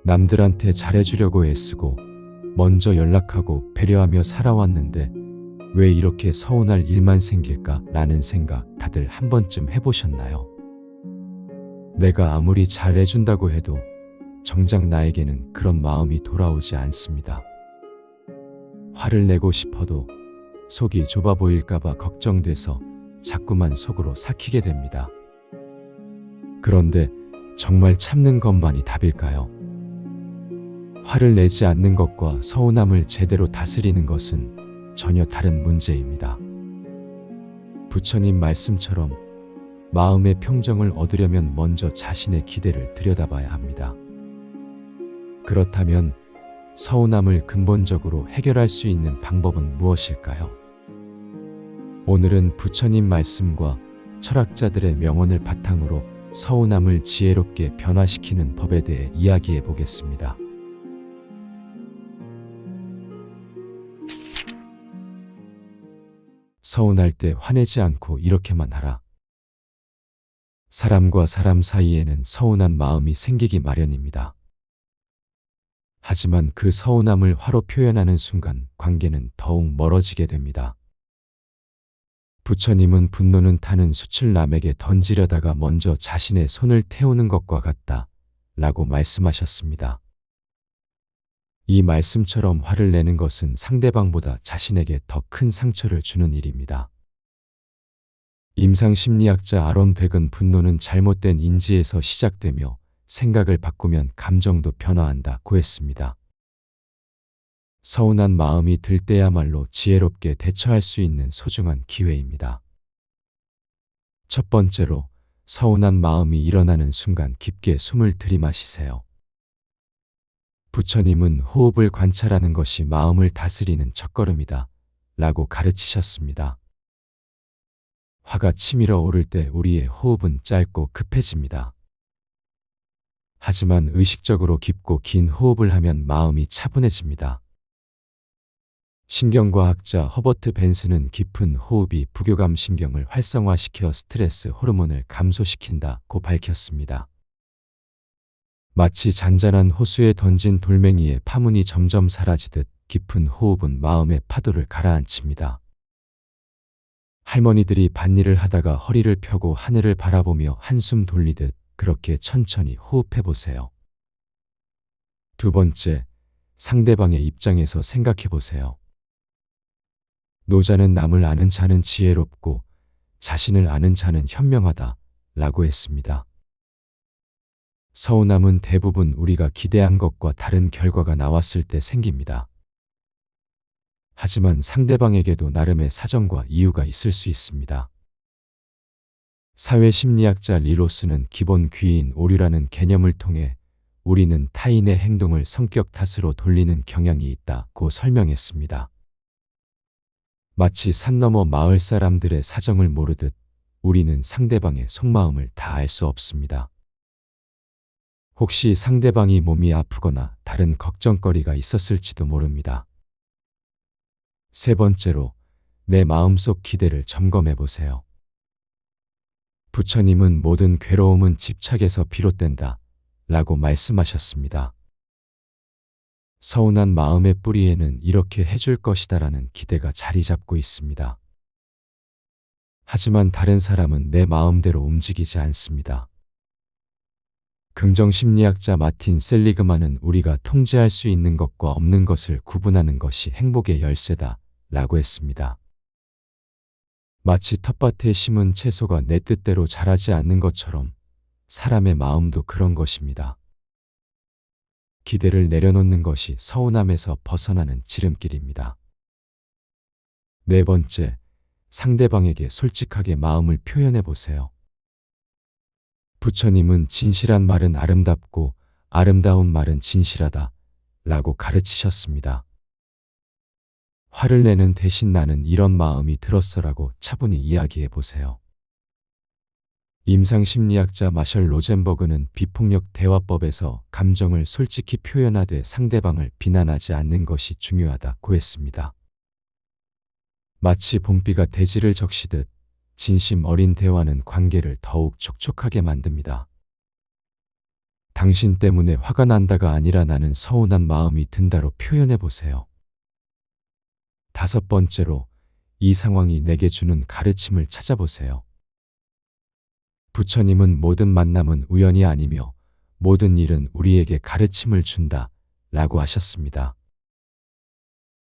남들한테 잘해주려고 애쓰고 먼저 연락하고 배려하며 살아왔는데 왜 이렇게 서운할 일만 생길까 라는 생각 다들 한 번쯤 해보셨나요? 내가 아무리 잘해준다고 해도 정작 나에게는 그런 마음이 돌아오지 않습니다. 화를 내고 싶어도 속이 좁아 보일까봐 걱정돼서 자꾸만 속으로 삭히게 됩니다. 그런데 정말 참는 것만이 답일까요? 화를 내지 않는 것과 서운함을 제대로 다스리는 것은 전혀 다른 문제입니다. 부처님 말씀처럼 마음의 평정을 얻으려면 먼저 자신의 기대를 들여다봐야 합니다. 그렇다면 서운함을 근본적으로 해결할 수 있는 방법은 무엇일까요? 오늘은 부처님 말씀과 철학자들의 명언을 바탕으로 서운함을 지혜롭게 변화시키는 법에 대해 이야기해 보겠습니다. 서운할 때 화내지 않고 이렇게만 하라. 사람과 사람 사이에는 서운한 마음이 생기기 마련입니다. 하지만 그 서운함을 화로 표현하는 순간 관계는 더욱 멀어지게 됩니다. 부처님은 분노는 타는 숯을 남에게 던지려다가 먼저 자신의 손을 태우는 것과 같다 라고 말씀하셨습니다. 이 말씀처럼 화를 내는 것은 상대방보다 자신에게 더 큰 상처를 주는 일입니다. 임상심리학자 아론 백은 분노는 잘못된 인지에서 시작되며 생각을 바꾸면 감정도 변화한다고 했습니다. 서운한 마음이 들 때야말로 지혜롭게 대처할 수 있는 소중한 기회입니다. 첫 번째로, 서운한 마음이 일어나는 순간 깊게 숨을 들이마시세요. 부처님은 호흡을 관찰하는 것이 마음을 다스리는 첫걸음이다 라고 가르치셨습니다. 화가 치밀어 오를 때 우리의 호흡은 짧고 급해집니다. 하지만 의식적으로 깊고 긴 호흡을 하면 마음이 차분해집니다. 신경과학자 허버트 벤슨은 깊은 호흡이 부교감 신경을 활성화시켜 스트레스 호르몬을 감소시킨다고 밝혔습니다. 마치 잔잔한 호수에 던진 돌멩이의 파문이 점점 사라지듯 깊은 호흡은 마음의 파도를 가라앉힙니다. 할머니들이 밭일을 하다가 허리를 펴고 하늘을 바라보며 한숨 돌리듯 그렇게 천천히 호흡해 보세요. 두 번째, 상대방의 입장에서 생각해 보세요. 노자는 남을 아는 자는 지혜롭고 자신을 아는 자는 현명하다 라고 했습니다. 서운함은 대부분 우리가 기대한 것과 다른 결과가 나왔을 때 생깁니다. 하지만 상대방에게도 나름의 사정과 이유가 있을 수 있습니다. 사회심리학자 리로스는 기본 귀인 오류라는 개념을 통해 우리는 타인의 행동을 성격 탓으로 돌리는 경향이 있다고 설명했습니다. 마치 산 너머 마을 사람들의 사정을 모르듯 우리는 상대방의 속마음을 다 알 수 없습니다. 혹시 상대방이 몸이 아프거나 다른 걱정거리가 있었을지도 모릅니다. 세 번째로, 내 마음속 기대를 점검해 보세요. 부처님은 모든 괴로움은 집착에서 비롯된다 라고 말씀하셨습니다. 서운한 마음의 뿌리에는 이렇게 해줄 것이다 라는 기대가 자리 잡고 있습니다. 하지만 다른 사람은 내 마음대로 움직이지 않습니다. 긍정심리학자 마틴 셀리그만은 우리가 통제할 수 있는 것과 없는 것을 구분하는 것이 행복의 열쇠다 라고 했습니다. 마치 텃밭에 심은 채소가 내 뜻대로 자라지 않는 것처럼 사람의 마음도 그런 것입니다. 기대를 내려놓는 것이 서운함에서 벗어나는 지름길입니다. 네 번째, 상대방에게 솔직하게 마음을 표현해 보세요. 부처님은 진실한 말은 아름답고 아름다운 말은 진실하다 라고 가르치셨습니다. 화를 내는 대신 나는 이런 마음이 들었어라고 차분히 이야기해 보세요. 임상심리학자 마셜 로젠버그는 비폭력 대화법에서 감정을 솔직히 표현하되 상대방을 비난하지 않는 것이 중요하다고 했습니다. 마치 봄비가 대지를 적시듯 진심 어린 대화는 관계를 더욱 촉촉하게 만듭니다. 당신 때문에 화가 난다가 아니라 나는 서운한 마음이 든다로 표현해 보세요. 다섯 번째로 이 상황이 내게 주는 가르침을 찾아보세요. 부처님은 모든 만남은 우연이 아니며 모든 일은 우리에게 가르침을 준다 라고 하셨습니다.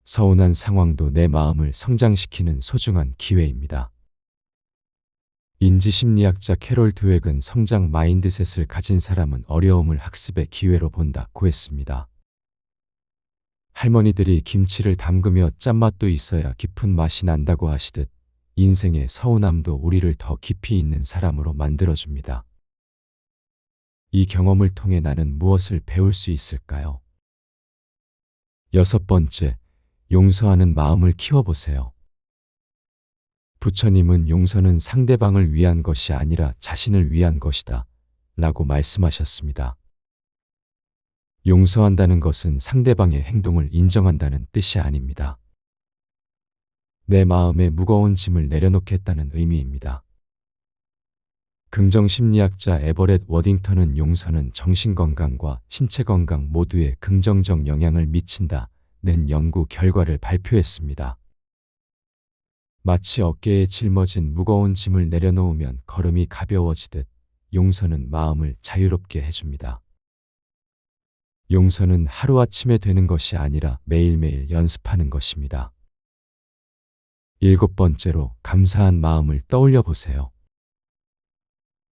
서운한 상황도 내 마음을 성장시키는 소중한 기회입니다. 인지심리학자 캐롤 드웩은 성장 마인드셋을 가진 사람은 어려움을 학습의 기회로 본다고 했습니다. 할머니들이 김치를 담그며 짠맛도 있어야 깊은 맛이 난다고 하시듯 인생의 서운함도 우리를 더 깊이 있는 사람으로 만들어줍니다. 이 경험을 통해 나는 무엇을 배울 수 있을까요? 여섯 번째, 용서하는 마음을 키워보세요. 부처님은 용서는 상대방을 위한 것이 아니라 자신을 위한 것이다 라고 말씀하셨습니다. 용서한다는 것은 상대방의 행동을 인정한다는 뜻이 아닙니다. 내 마음에 무거운 짐을 내려놓겠다는 의미입니다. 긍정심리학자 에버렛 워딩턴은 용서는 정신건강과 신체건강 모두에 긍정적 영향을 미친다는 연구 결과를 발표했습니다. 마치 어깨에 짊어진 무거운 짐을 내려놓으면 걸음이 가벼워지듯 용서는 마음을 자유롭게 해줍니다. 용서는 하루아침에 되는 것이 아니라 매일매일 연습하는 것입니다. 일곱 번째로 감사한 마음을 떠올려 보세요.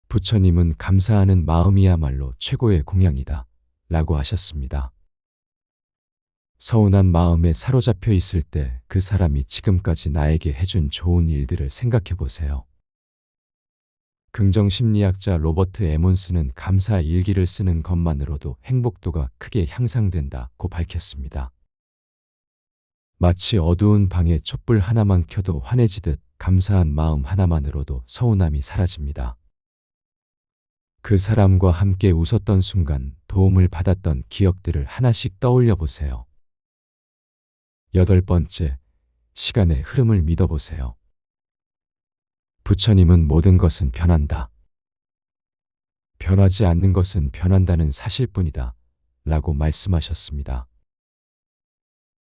부처님은 감사하는 마음이야말로 최고의 공양이다 라고 하셨습니다. 서운한 마음에 사로잡혀 있을 때 그 사람이 지금까지 나에게 해준 좋은 일들을 생각해 보세요. 긍정심리학자 로버트 에몬스는 감사 일기를 쓰는 것만으로도 행복도가 크게 향상된다고 밝혔습니다. 마치 어두운 방에 촛불 하나만 켜도 환해지듯 감사한 마음 하나만으로도 서운함이 사라집니다. 그 사람과 함께 웃었던 순간, 도움을 받았던 기억들을 하나씩 떠올려 보세요. 여덟 번째, 시간의 흐름을 믿어보세요. 부처님은 모든 것은 변한다. 변하지 않는 것은 변한다는 사실뿐이다 라고 말씀하셨습니다.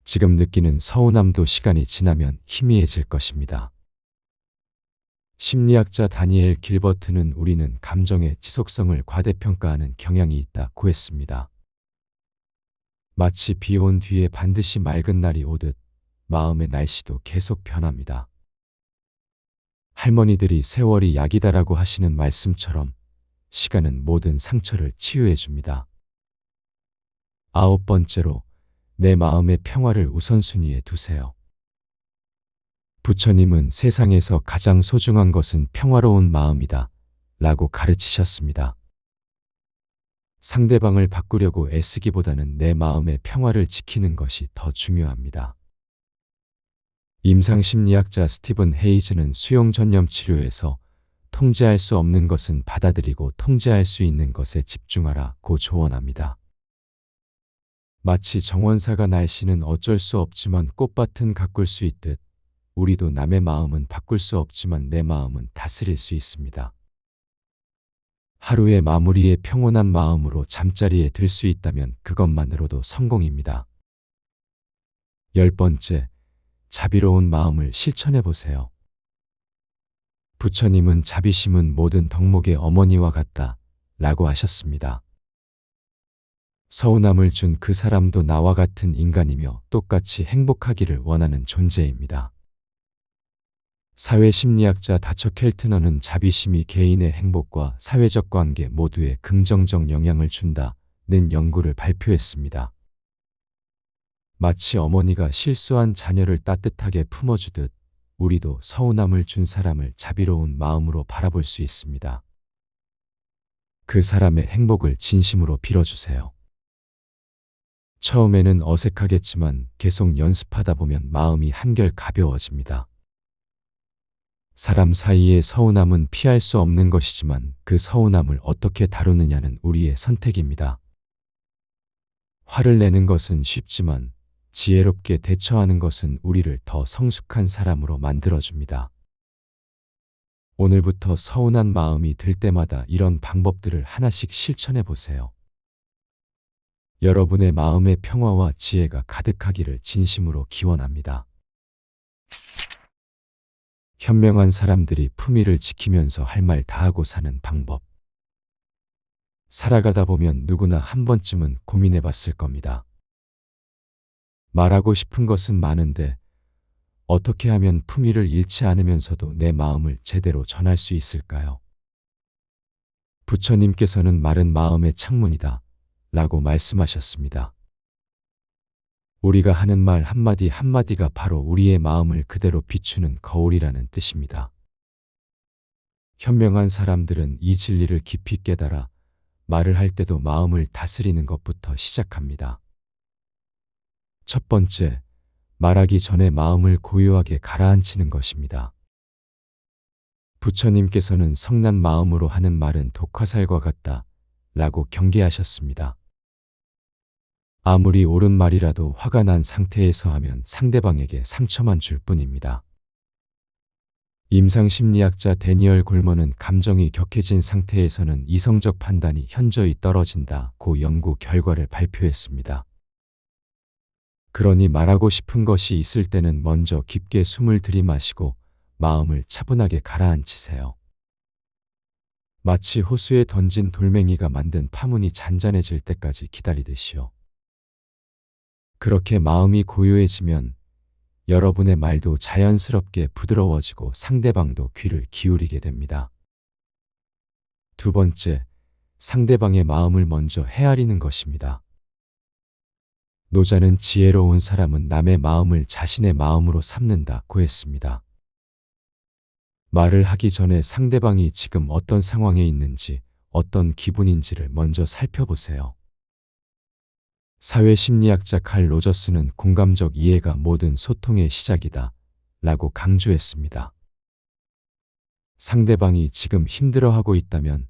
지금 느끼는 서운함도 시간이 지나면 희미해질 것입니다. 심리학자 다니엘 길버트는 우리는 감정의 지속성을 과대평가하는 경향이 있다고 했습니다. 마치 비 온 뒤에 반드시 맑은 날이 오듯 마음의 날씨도 계속 변합니다. 할머니들이 세월이 약이다라고 하시는 말씀처럼 시간은 모든 상처를 치유해 줍니다. 아홉 번째로 내 마음의 평화를 우선순위에 두세요. 부처님은 세상에서 가장 소중한 것은 평화로운 마음이다 라고 가르치셨습니다. 상대방을 바꾸려고 애쓰기보다는 내 마음의 평화를 지키는 것이 더 중요합니다. 임상심리학자 스티븐 헤이즈는 수용전념 치료에서 통제할 수 없는 것은 받아들이고 통제할 수 있는 것에 집중하라고 조언합니다. 마치 정원사가 날씨는 어쩔 수 없지만 꽃밭은 가꿀 수 있듯 우리도 남의 마음은 바꿀 수 없지만 내 마음은 다스릴 수 있습니다. 하루의 마무리에 평온한 마음으로 잠자리에 들 수 있다면 그것만으로도 성공입니다. 열 번째, 자비로운 마음을 실천해 보세요. 부처님은 자비심은 모든 덕목의 어머니와 같다 라고 하셨습니다. 서운함을 준 그 사람도 나와 같은 인간이며 똑같이 행복하기를 원하는 존재입니다. 사회심리학자 다처 켈트너는 자비심이 개인의 행복과 사회적 관계 모두에 긍정적 영향을 준다는 연구를 발표했습니다. 마치 어머니가 실수한 자녀를 따뜻하게 품어주듯 우리도 서운함을 준 사람을 자비로운 마음으로 바라볼 수 있습니다. 그 사람의 행복을 진심으로 빌어주세요. 처음에는 어색하겠지만 계속 연습하다 보면 마음이 한결 가벼워집니다. 사람 사이의 서운함은 피할 수 없는 것이지만 그 서운함을 어떻게 다루느냐는 우리의 선택입니다. 화를 내는 것은 쉽지만 지혜롭게 대처하는 것은 우리를 더 성숙한 사람으로 만들어줍니다. 오늘부터 서운한 마음이 들 때마다 이런 방법들을 하나씩 실천해 보세요. 여러분의 마음의 평화와 지혜가 가득하기를 진심으로 기원합니다. 현명한 사람들이 품위를 지키면서 할 말 다 하고 사는 방법. 살아가다 보면 누구나 한 번쯤은 고민해 봤을 겁니다. 말하고 싶은 것은 많은데 어떻게 하면 품위를 잃지 않으면서도 내 마음을 제대로 전할 수 있을까요? 부처님께서는 말은 마음의 창문이다 라고 말씀하셨습니다. 우리가 하는 말 한마디 한마디가 바로 우리의 마음을 그대로 비추는 거울이라는 뜻입니다. 현명한 사람들은 이 진리를 깊이 깨달아 말을 할 때도 마음을 다스리는 것부터 시작합니다. 첫 번째, 말하기 전에 마음을 고요하게 가라앉히는 것입니다. 부처님께서는 성난 마음으로 하는 말은 독화살과 같다 라고 경계하셨습니다. 아무리 옳은 말이라도 화가 난 상태에서 하면 상대방에게 상처만 줄 뿐입니다. 임상심리학자 데니얼 골먼은 감정이 격해진 상태에서는 이성적 판단이 현저히 떨어진다고 연구 결과를 발표했습니다. 그러니 말하고 싶은 것이 있을 때는 먼저 깊게 숨을 들이마시고 마음을 차분하게 가라앉히세요. 마치 호수에 던진 돌멩이가 만든 파문이 잔잔해질 때까지 기다리듯이요. 그렇게 마음이 고요해지면 여러분의 말도 자연스럽게 부드러워지고 상대방도 귀를 기울이게 됩니다. 두 번째, 상대방의 마음을 먼저 헤아리는 것입니다. 노자는 지혜로운 사람은 남의 마음을 자신의 마음으로 삼는다고 했습니다. 말을 하기 전에 상대방이 지금 어떤 상황에 있는지, 어떤 기분인지를 먼저 살펴보세요. 사회심리학자 칼 로저스는 공감적 이해가 모든 소통의 시작이다 라고 강조했습니다. 상대방이 지금 힘들어하고 있다면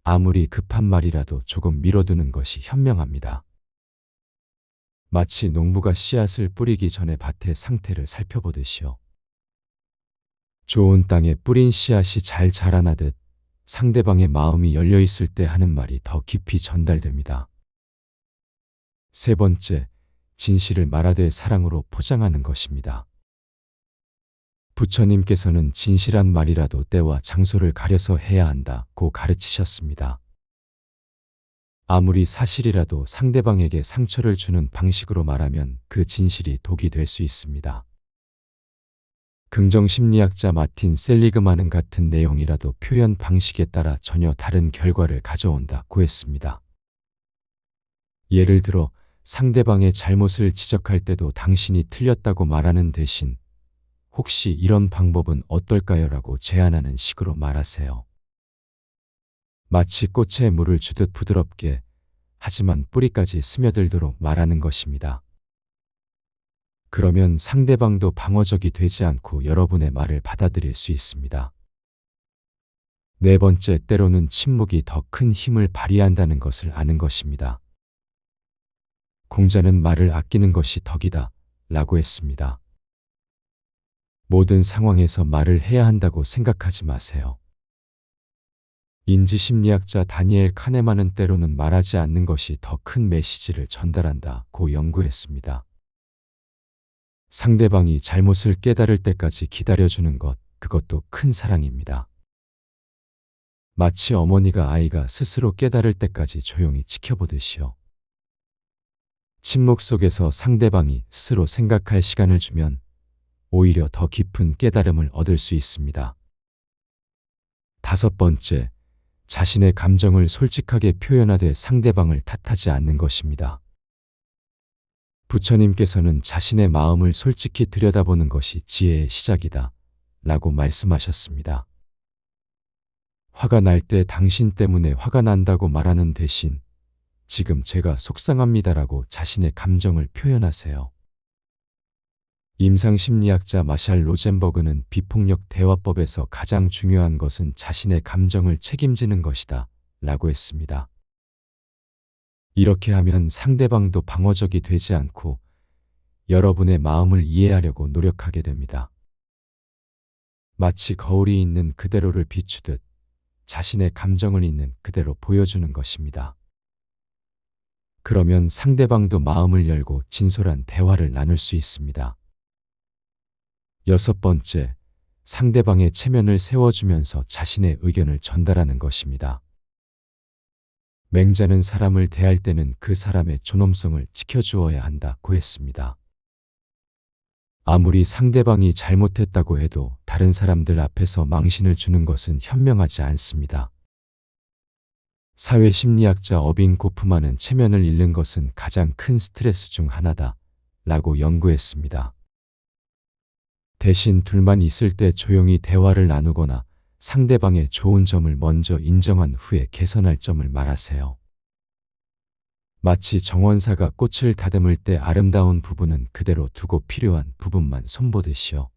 아무리 급한 말이라도 조금 미뤄두는 것이 현명합니다. 마치 농부가 씨앗을 뿌리기 전에 밭의 상태를 살펴보듯이요. 좋은 땅에 뿌린 씨앗이 잘 자라나듯 상대방의 마음이 열려 있을 때 하는 말이 더 깊이 전달됩니다. 세 번째, 진실을 말하되 사랑으로 포장하는 것입니다. 부처님께서는 진실한 말이라도 때와 장소를 가려서 해야 한다고 가르치셨습니다. 아무리 사실이라도 상대방에게 상처를 주는 방식으로 말하면 그 진실이 독이 될 수 있습니다. 긍정심리학자 마틴 셀리그만은 같은 내용이라도 표현 방식에 따라 전혀 다른 결과를 가져온다고 했습니다. 예를 들어 상대방의 잘못을 지적할 때도 당신이 틀렸다고 말하는 대신 혹시 이런 방법은 어떨까요? 라고 제안하는 식으로 말하세요. 마치 꽃에 물을 주듯 부드럽게 하지만 뿌리까지 스며들도록 말하는 것입니다. 그러면 상대방도 방어적이 되지 않고 여러분의 말을 받아들일 수 있습니다. 네 번째, 때로는 침묵이 더 큰 힘을 발휘한다는 것을 아는 것입니다. 공자는 말을 아끼는 것이 덕이다 라고 했습니다. 모든 상황에서 말을 해야 한다고 생각하지 마세요. 인지심리학자 다니엘 카네만은 때로는 말하지 않는 것이 더 큰 메시지를 전달한다고 연구했습니다. 상대방이 잘못을 깨달을 때까지 기다려주는 것, 그것도 큰 사랑입니다. 마치 어머니가 아이가 스스로 깨달을 때까지 조용히 지켜보듯이요. 침묵 속에서 상대방이 스스로 생각할 시간을 주면 오히려 더 깊은 깨달음을 얻을 수 있습니다. 다섯 번째, 자신의 감정을 솔직하게 표현하되 상대방을 탓하지 않는 것입니다. 부처님께서는 자신의 마음을 솔직히 들여다보는 것이 지혜의 시작이다 라고 말씀하셨습니다. 화가 날 때 당신 때문에 화가 난다고 말하는 대신 지금 제가 속상합니다라고 자신의 감정을 표현하세요. 임상심리학자 마샬 로젠버그는 비폭력 대화법에서 가장 중요한 것은 자신의 감정을 책임지는 것이다 라고 했습니다. 이렇게 하면 상대방도 방어적이 되지 않고 여러분의 마음을 이해하려고 노력하게 됩니다. 마치 거울이 있는 그대로를 비추듯 자신의 감정을 있는 그대로 보여주는 것입니다. 그러면 상대방도 마음을 열고 진솔한 대화를 나눌 수 있습니다. 여섯 번째, 상대방의 체면을 세워주면서 자신의 의견을 전달하는 것입니다. 맹자는 사람을 대할 때는 그 사람의 존엄성을 지켜주어야 한다고 했습니다. 아무리 상대방이 잘못했다고 해도 다른 사람들 앞에서 망신을 주는 것은 현명하지 않습니다. 사회심리학자 어빙 고프만은 체면을 잃는 것은 가장 큰 스트레스 중 하나다 라고 연구했습니다. 대신 둘만 있을 때 조용히 대화를 나누거나 상대방의 좋은 점을 먼저 인정한 후에 개선할 점을 말하세요. 마치 정원사가 꽃을 다듬을 때 아름다운 부분은 그대로 두고 필요한 부분만 손보듯이요.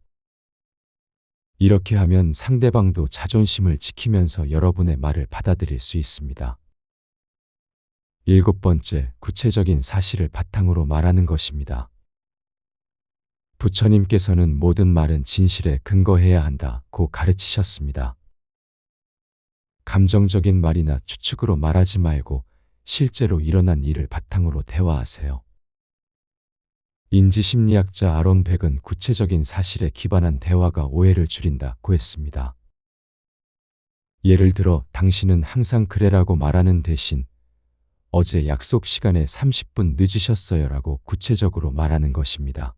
이렇게 하면 상대방도 자존심을 지키면서 여러분의 말을 받아들일 수 있습니다. 일곱 번째, 구체적인 사실을 바탕으로 말하는 것입니다. 부처님께서는 모든 말은 진실에 근거해야 한다고 가르치셨습니다. 감정적인 말이나 추측으로 말하지 말고 실제로 일어난 일을 바탕으로 대화하세요. 인지심리학자 아론 백은 구체적인 사실에 기반한 대화가 오해를 줄인다고 했습니다. 예를 들어 당신은 항상 그래라고 말하는 대신 어제 약속 시간에 30분 늦으셨어요라고 구체적으로 말하는 것입니다.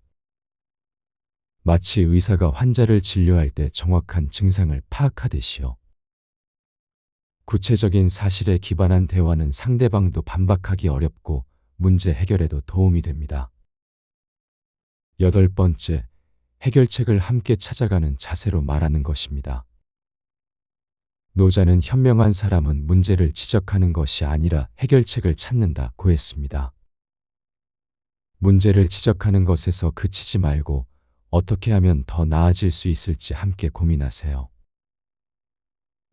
마치 의사가 환자를 진료할 때 정확한 증상을 파악하듯이요. 구체적인 사실에 기반한 대화는 상대방도 반박하기 어렵고 문제 해결에도 도움이 됩니다. 여덟 번째, 해결책을 함께 찾아가는 자세로 말하는 것입니다. 노자는 현명한 사람은 문제를 지적하는 것이 아니라 해결책을 찾는다고 했습니다. 문제를 지적하는 것에서 그치지 말고 어떻게 하면 더 나아질 수 있을지 함께 고민하세요.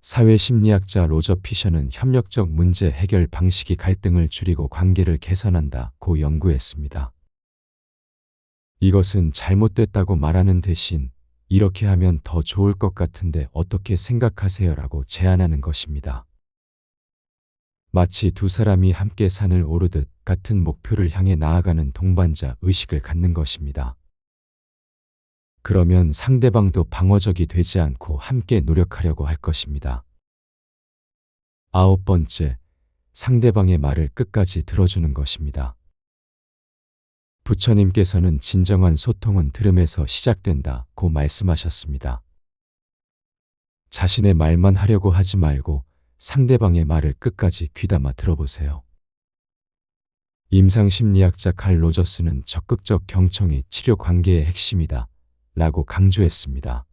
사회심리학자 로저 피셔는 협력적 문제 해결 방식이 갈등을 줄이고 관계를 개선한다고 연구했습니다. 이것은 잘못됐다고 말하는 대신 이렇게 하면 더 좋을 것 같은데 어떻게 생각하세요라고 제안하는 것입니다. 마치 두 사람이 함께 산을 오르듯 같은 목표를 향해 나아가는 동반자 의식을 갖는 것입니다. 그러면 상대방도 방어적이 되지 않고 함께 노력하려고 할 것입니다. 아홉 번째, 상대방의 말을 끝까지 들어주는 것입니다. 부처님께서는 진정한 소통은 들음에서 시작된다고 말씀하셨습니다. 자신의 말만 하려고 하지 말고 상대방의 말을 끝까지 귀담아 들어보세요. 임상심리학자 칼 로저스는 적극적 경청이 치료 관계의 핵심이다 라고 강조했습니다.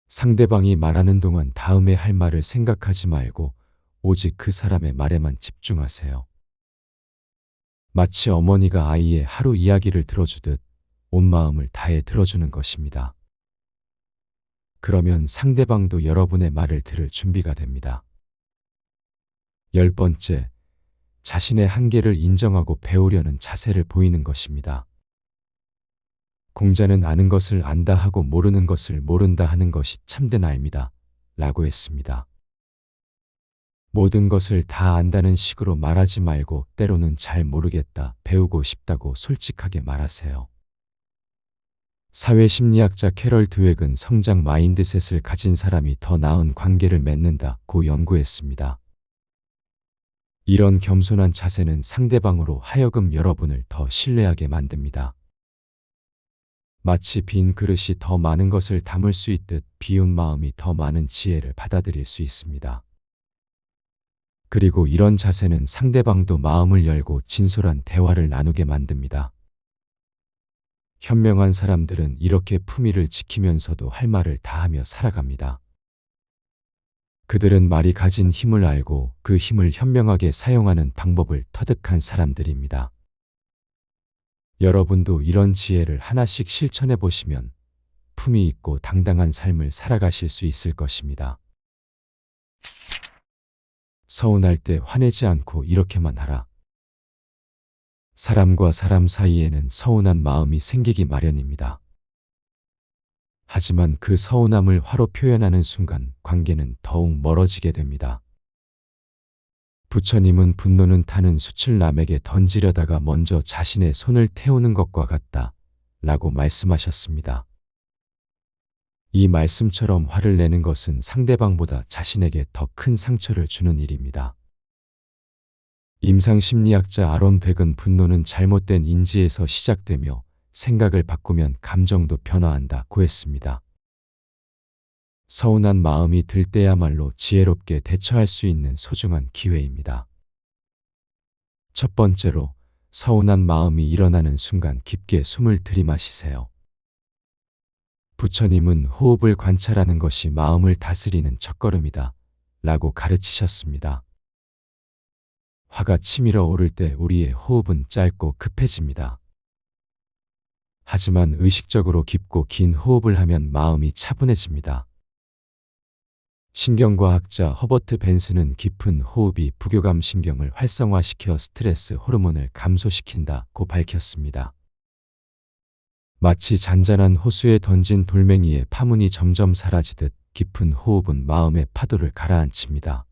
상대방이 말하는 동안 다음에 할 말을 생각하지 말고 오직 그 사람의 말에만 집중하세요. 마치 어머니가 아이의 하루 이야기를 들어주듯 온 마음을 다해 들어주는 것입니다. 그러면 상대방도 여러분의 말을 들을 준비가 됩니다. 열 번째, 자신의 한계를 인정하고 배우려는 자세를 보이는 것입니다. 공자는 아는 것을 안다 하고 모르는 것을 모른다 하는 것이 참된 알미다 라고 했습니다. 모든 것을 다 안다는 식으로 말하지 말고 때로는 잘 모르겠다, 배우고 싶다고 솔직하게 말하세요. 사회심리학자 캐럴 드웩은 성장 마인드셋을 가진 사람이 더 나은 관계를 맺는다고 연구했습니다. 이런 겸손한 자세는 상대방으로 하여금 여러분을 더 신뢰하게 만듭니다. 마치 빈 그릇이 더 많은 것을 담을 수 있듯 비운 마음이 더 많은 지혜를 받아들일 수 있습니다. 그리고 이런 자세는 상대방도 마음을 열고 진솔한 대화를 나누게 만듭니다. 현명한 사람들은 이렇게 품위를 지키면서도 할 말을 다하며 살아갑니다. 그들은 말이 가진 힘을 알고 그 힘을 현명하게 사용하는 방법을 터득한 사람들입니다. 여러분도 이런 지혜를 하나씩 실천해 보시면 품위 있고 당당한 삶을 살아가실 수 있을 것입니다. 서운할 때 화내지 않고 이렇게만 하라. 사람과 사람 사이에는 서운한 마음이 생기기 마련입니다. 하지만 그 서운함을 화로 표현하는 순간 관계는 더욱 멀어지게 됩니다. 부처님은 분노는 타는 숯을 남에게 던지려다가 먼저 자신의 손을 태우는 것과 같다 라고 말씀하셨습니다. 이 말씀처럼 화를 내는 것은 상대방보다 자신에게 더 큰 상처를 주는 일입니다. 임상심리학자 아론 벡은 분노는 잘못된 인지에서 시작되며 생각을 바꾸면 감정도 변화한다고 했습니다. 서운한 마음이 들 때야말로 지혜롭게 대처할 수 있는 소중한 기회입니다. 첫 번째로, 서운한 마음이 일어나는 순간 깊게 숨을 들이마시세요. 부처님은 호흡을 관찰하는 것이 마음을 다스리는 첫걸음이다 라고 가르치셨습니다. 화가 치밀어 오를 때 우리의 호흡은 짧고 급해집니다. 하지만 의식적으로 깊고 긴 호흡을 하면 마음이 차분해집니다. 신경과학자 허버트 벤슨은 깊은 호흡이 부교감 신경을 활성화시켜 스트레스 호르몬을 감소시킨다고 밝혔습니다. 마치 잔잔한 호수에 던진 돌멩이의 파문이 점점 사라지듯 깊은 호흡은 마음의 파도를 가라앉힙니다.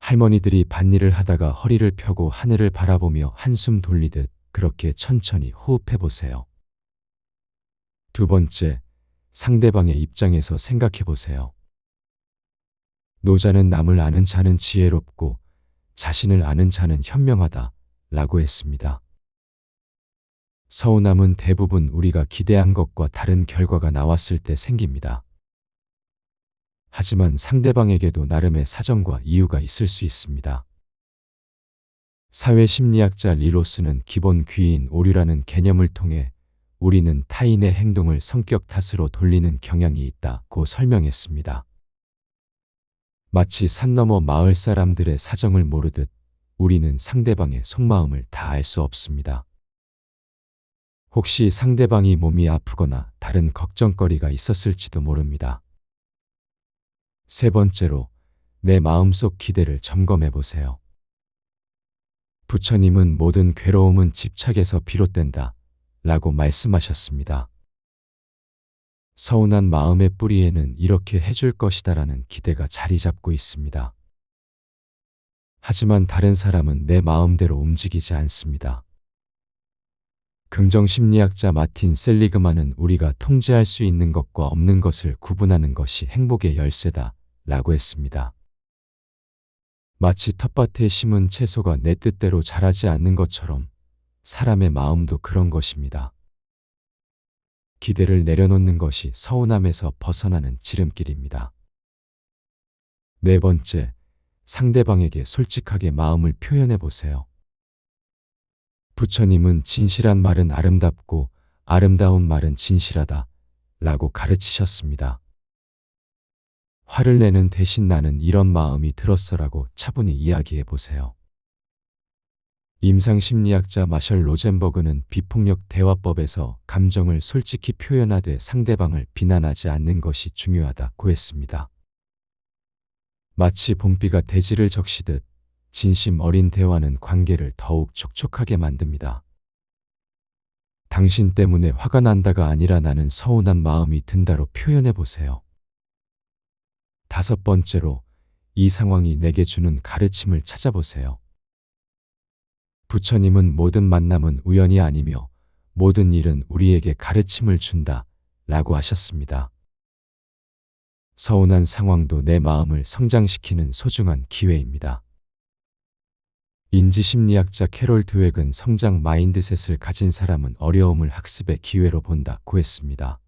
할머니들이 밭일을 하다가 허리를 펴고 하늘을 바라보며 한숨 돌리듯 그렇게 천천히 호흡해 보세요. 두 번째, 상대방의 입장에서 생각해 보세요. 노자는 남을 아는 자는 지혜롭고 자신을 아는 자는 현명하다 라고 했습니다. 서운함은 대부분 우리가 기대한 것과 다른 결과가 나왔을 때 생깁니다. 하지만 상대방에게도 나름의 사정과 이유가 있을 수 있습니다. 사회심리학자 리로스는 기본 귀인 오류라는 개념을 통해 우리는 타인의 행동을 성격 탓으로 돌리는 경향이 있다고 설명했습니다. 마치 산 너머 마을 사람들의 사정을 모르듯 우리는 상대방의 속마음을 다 알 수 없습니다. 혹시 상대방이 몸이 아프거나 다른 걱정거리가 있었을지도 모릅니다. 세 번째로, 내 마음속 기대를 점검해 보세요. 부처님은 모든 괴로움은 집착에서 비롯된다 라고 말씀하셨습니다. 서운한 마음의 뿌리에는 이렇게 해줄 것이다 라는 기대가 자리 잡고 있습니다. 하지만 다른 사람은 내 마음대로 움직이지 않습니다. 긍정심리학자 마틴 셀리그만은 우리가 통제할 수 있는 것과 없는 것을 구분하는 것이 행복의 열쇠다 라고 했습니다. 마치 텃밭에 심은 채소가 내 뜻대로 자라지 않는 것처럼 사람의 마음도 그런 것입니다. 기대를 내려놓는 것이 서운함에서 벗어나는 지름길입니다. 네 번째, 상대방에게 솔직하게 마음을 표현해 보세요. 부처님은 진실한 말은 아름답고 아름다운 말은 진실하다 라고 가르치셨습니다. 화를 내는 대신 나는 이런 마음이 들었어라고 차분히 이야기해 보세요. 임상심리학자 마셜 로젠버그는 비폭력 대화법에서 감정을 솔직히 표현하되 상대방을 비난하지 않는 것이 중요하다고 했습니다. 마치 봄비가 대지를 적시듯 진심 어린 대화는 관계를 더욱 촉촉하게 만듭니다. 당신 때문에 화가 난다가 아니라 나는 서운한 마음이 든다로 표현해 보세요. 다섯 번째로, 이 상황이 내게 주는 가르침을 찾아보세요. 부처님은 모든 만남은 우연이 아니며 모든 일은 우리에게 가르침을 준다 라고 하셨습니다. 서운한 상황도 내 마음을 성장시키는 소중한 기회입니다. 인지심리학자 캐롤 드웩은 성장 마인드셋을 가진 사람은 어려움을 학습의 기회로 본다고 했습니다.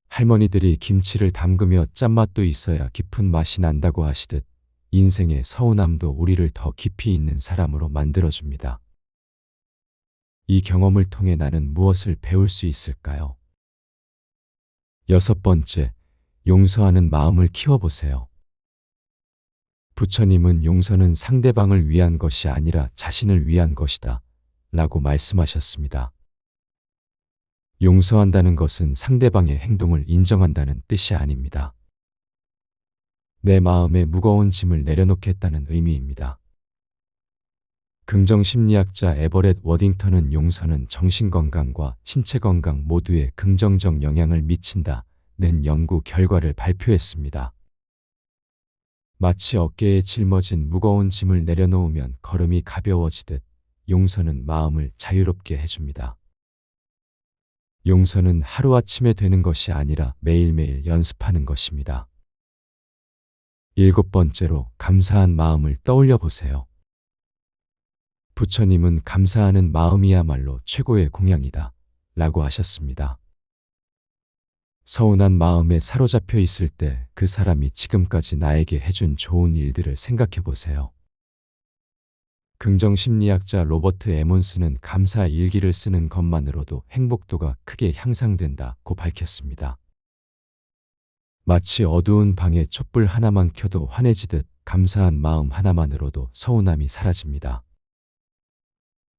할머니들이 김치를 담그며 짠맛도 있어야 깊은 맛이 난다고 하시듯 인생의 서운함도 우리를 더 깊이 있는 사람으로 만들어줍니다. 이 경험을 통해 나는 무엇을 배울 수 있을까요? 여섯 번째, 용서하는 마음을 키워보세요. 부처님은 용서는 상대방을 위한 것이 아니라 자신을 위한 것이다 라고 말씀하셨습니다. 용서한다는 것은 상대방의 행동을 인정한다는 뜻이 아닙니다. 내 마음에 무거운 짐을 내려놓겠다는 의미입니다. 긍정심리학자 에버렛 워딩턴은 용서는 정신건강과 신체건강 모두에 긍정적 영향을 미친다는 연구 결과를 발표했습니다. 마치 어깨에 짊어진 무거운 짐을 내려놓으면 걸음이 가벼워지듯 용서는 마음을 자유롭게 해줍니다. 용서는 하루아침에 되는 것이 아니라 매일매일 연습하는 것입니다. 7번째로 감사한 마음을 떠올려 보세요. 부처님은 감사하는 마음이야말로 최고의 공양이다 라고 하셨습니다. 서운한 마음에 사로잡혀 있을 때 그 사람이 지금까지 나에게 해준 좋은 일들을 생각해 보세요. 긍정심리학자 로버트 에몬스는 감사 일기를 쓰는 것만으로도 행복도가 크게 향상된다고 밝혔습니다. 마치 어두운 방에 촛불 하나만 켜도 환해지듯 감사한 마음 하나만으로도 서운함이 사라집니다.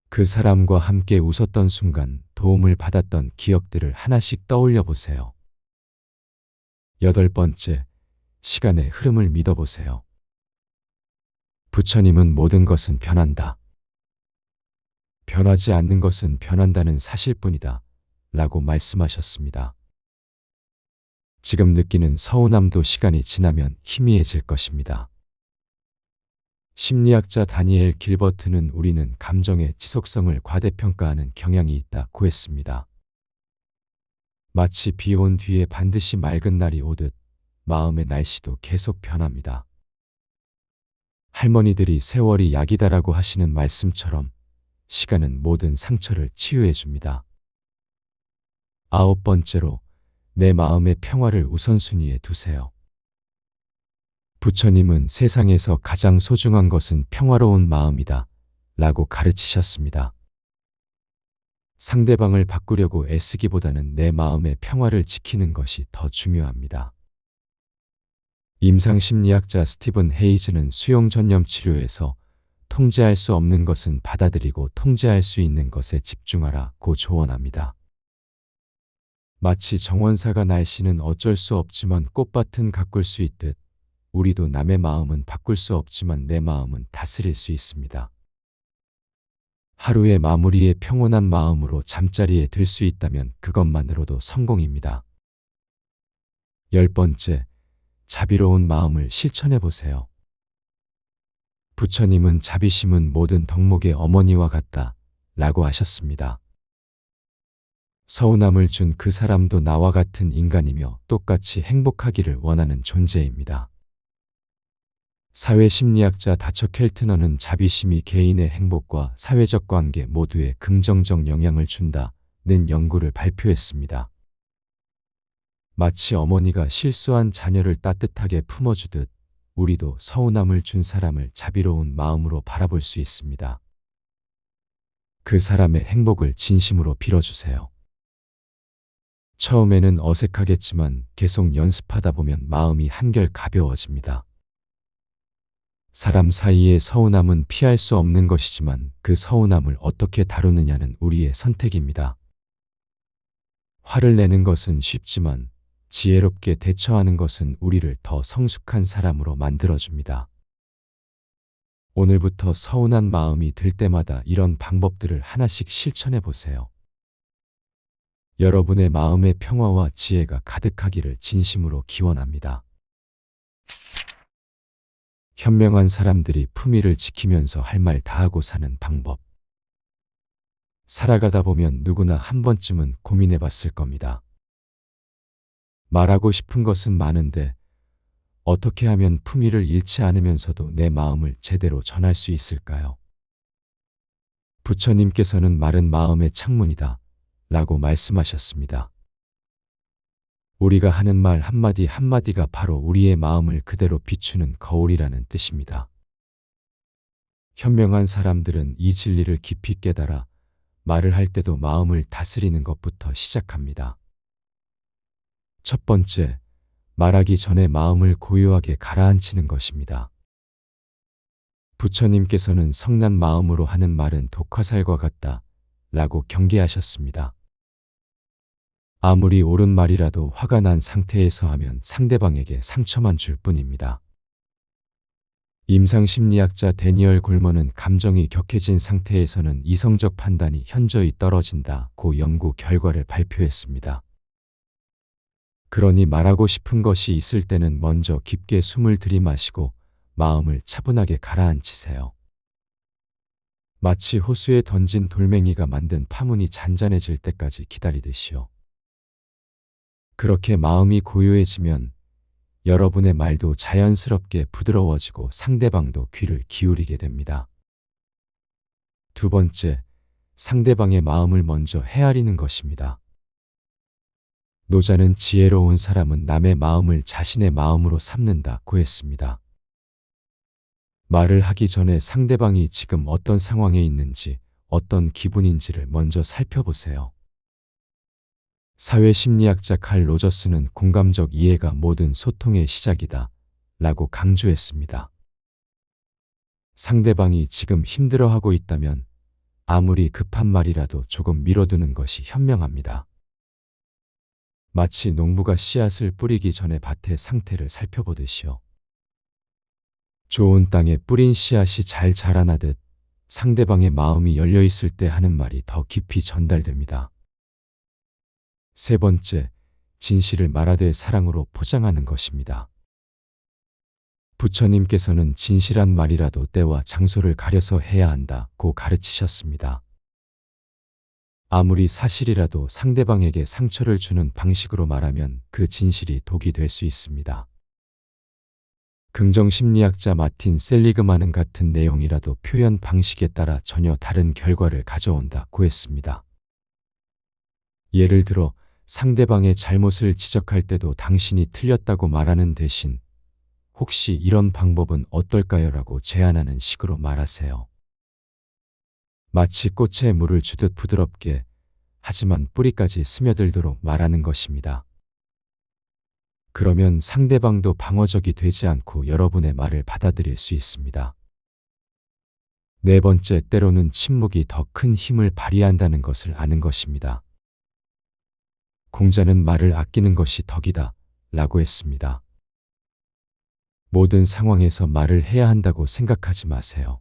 그 사람과 함께 웃었던 순간, 도움을 받았던 기억들을 하나씩 떠올려 보세요. 8번째, 시간의 흐름을 믿어보세요. 부처님은 모든 것은 변한다. 변하지 않는 것은 변한다는 사실뿐이다 라고 말씀하셨습니다. 지금 느끼는 서운함도 시간이 지나면 희미해질 것입니다. 심리학자 다니엘 길버트는 우리는 감정의 지속성을 과대평가하는 경향이 있다고 했습니다. 마치 비 온 뒤에 반드시 맑은 날이 오듯 마음의 날씨도 계속 변합니다. 할머니들이 세월이 약이다라고 하시는 말씀처럼 시간은 모든 상처를 치유해 줍니다. 9번째로 내 마음의 평화를 우선순위에 두세요. 부처님은 세상에서 가장 소중한 것은 평화로운 마음이다 라고 가르치셨습니다. 상대방을 바꾸려고 애쓰기보다는 내 마음의 평화를 지키는 것이 더 중요합니다. 임상심리학자 스티븐 헤이즈는 수용 전념 치료에서 통제할 수 없는 것은 받아들이고 통제할 수 있는 것에 집중하라고 조언합니다. 마치 정원사가 날씨는 어쩔 수 없지만 꽃밭은 가꿀 수 있듯 우리도 남의 마음은 바꿀 수 없지만 내 마음은 다스릴 수 있습니다. 하루의 마무리에 평온한 마음으로 잠자리에 들 수 있다면 그것만으로도 성공입니다. 10번째, 자비로운 마음을 실천해 보세요. 부처님은 자비심은 모든 덕목의 어머니와 같다 라고 하셨습니다. 서운함을 준 그 사람도 나와 같은 인간이며 똑같이 행복하기를 원하는 존재입니다. 사회심리학자 다처 켈트너는 자비심이 개인의 행복과 사회적 관계 모두에 긍정적 영향을 준다는 연구를 발표했습니다. 마치 어머니가 실수한 자녀를 따뜻하게 품어주듯 우리도 서운함을 준 사람을 자비로운 마음으로 바라볼 수 있습니다. 그 사람의 행복을 진심으로 빌어주세요. 처음에는 어색하겠지만 계속 연습하다 보면 마음이 한결 가벼워집니다. 사람 사이의 서운함은 피할 수 없는 것이지만 그 서운함을 어떻게 다루느냐는 우리의 선택입니다. 화를 내는 것은 쉽지만 지혜롭게 대처하는 것은 우리를 더 성숙한 사람으로 만들어줍니다. 오늘부터 서운한 마음이 들 때마다 이런 방법들을 하나씩 실천해 보세요. 여러분의 마음의 평화와 지혜가 가득하기를 진심으로 기원합니다. 현명한 사람들이 품위를 지키면서 할 말 다하고 사는 방법. 살아가다 보면 누구나 한 번쯤은 고민해 봤을 겁니다. 말하고 싶은 것은 많은데 어떻게 하면 품위를 잃지 않으면서도 내 마음을 제대로 전할 수 있을까요? 부처님께서는 말은 마음의 창문이다 라고 말씀하셨습니다. 우리가 하는 말 한마디 한마디가 바로 우리의 마음을 그대로 비추는 거울이라는 뜻입니다. 현명한 사람들은 이 진리를 깊이 깨달아 말을 할 때도 마음을 다스리는 것부터 시작합니다. 첫 번째, 말하기 전에 마음을 고요하게 가라앉히는 것입니다. 부처님께서는 성난 마음으로 하는 말은 독화살과 같다 라고 경계하셨습니다. 아무리 옳은 말이라도 화가 난 상태에서 하면 상대방에게 상처만 줄 뿐입니다. 임상심리학자 데니얼 골먼은 감정이 격해진 상태에서는 이성적 판단이 현저히 떨어진다고 연구 결과를 발표했습니다. 그러니 말하고 싶은 것이 있을 때는 먼저 깊게 숨을 들이마시고 마음을 차분하게 가라앉히세요. 마치 호수에 던진 돌멩이가 만든 파문이 잔잔해질 때까지 기다리듯이요. 그렇게 마음이 고요해지면 여러분의 말도 자연스럽게 부드러워지고 상대방도 귀를 기울이게 됩니다. 두 번째, 상대방의 마음을 먼저 헤아리는 것입니다. 노자는 지혜로운 사람은 남의 마음을 자신의 마음으로 삼는다고 했습니다. 말을 하기 전에 상대방이 지금 어떤 상황에 있는지, 어떤 기분인지를 먼저 살펴보세요. 사회심리학자 칼 로저스는 공감적 이해가 모든 소통의 시작이다 라고 강조했습니다. 상대방이 지금 힘들어하고 있다면 아무리 급한 말이라도 조금 미뤄두는 것이 현명합니다. 마치 농부가 씨앗을 뿌리기 전에 밭의 상태를 살펴보듯이요. 좋은 땅에 뿌린 씨앗이 잘 자라나듯 상대방의 마음이 열려 있을 때 하는 말이 더 깊이 전달됩니다. 세 번째, 진실을 말하되 사랑으로 포장하는 것입니다. 부처님께서는 진실한 말이라도 때와 장소를 가려서 해야 한다고 가르치셨습니다. 아무리 사실이라도 상대방에게 상처를 주는 방식으로 말하면 그 진실이 독이 될 수 있습니다. 긍정심리학자 마틴 셀리그만은 같은 내용이라도 표현 방식에 따라 전혀 다른 결과를 가져온다고 했습니다. 예를 들어 상대방의 잘못을 지적할 때도 당신이 틀렸다고 말하는 대신 혹시 이런 방법은 어떨까요? 라고 제안하는 식으로 말하세요. 마치 꽃에 물을 주듯 부드럽게 하지만 뿌리까지 스며들도록 말하는 것입니다. 그러면 상대방도 방어적이 되지 않고 여러분의 말을 받아들일 수 있습니다. 네 번째, 때로는 침묵이 더 큰 힘을 발휘한다는 것을 아는 것입니다. 공자는 말을 아끼는 것이 덕이다 라고 했습니다. 모든 상황에서 말을 해야 한다고 생각하지 마세요.